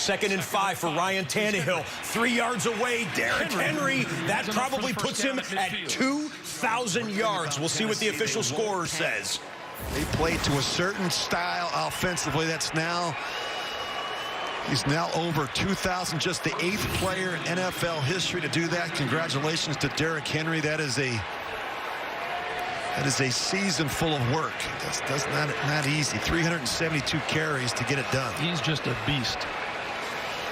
2nd and 5 for Ryan Tannehill. 3 yards away, Derrick Henry. That probably puts him at 2,000 yards. We'll see what the official scorer says. They played to a certain style offensively. He's now over 2,000, just the 8th player in NFL history to do that. Congratulations to Derrick Henry. That is a season full of work. That's not easy. 372 carries to get it done. He's just a beast.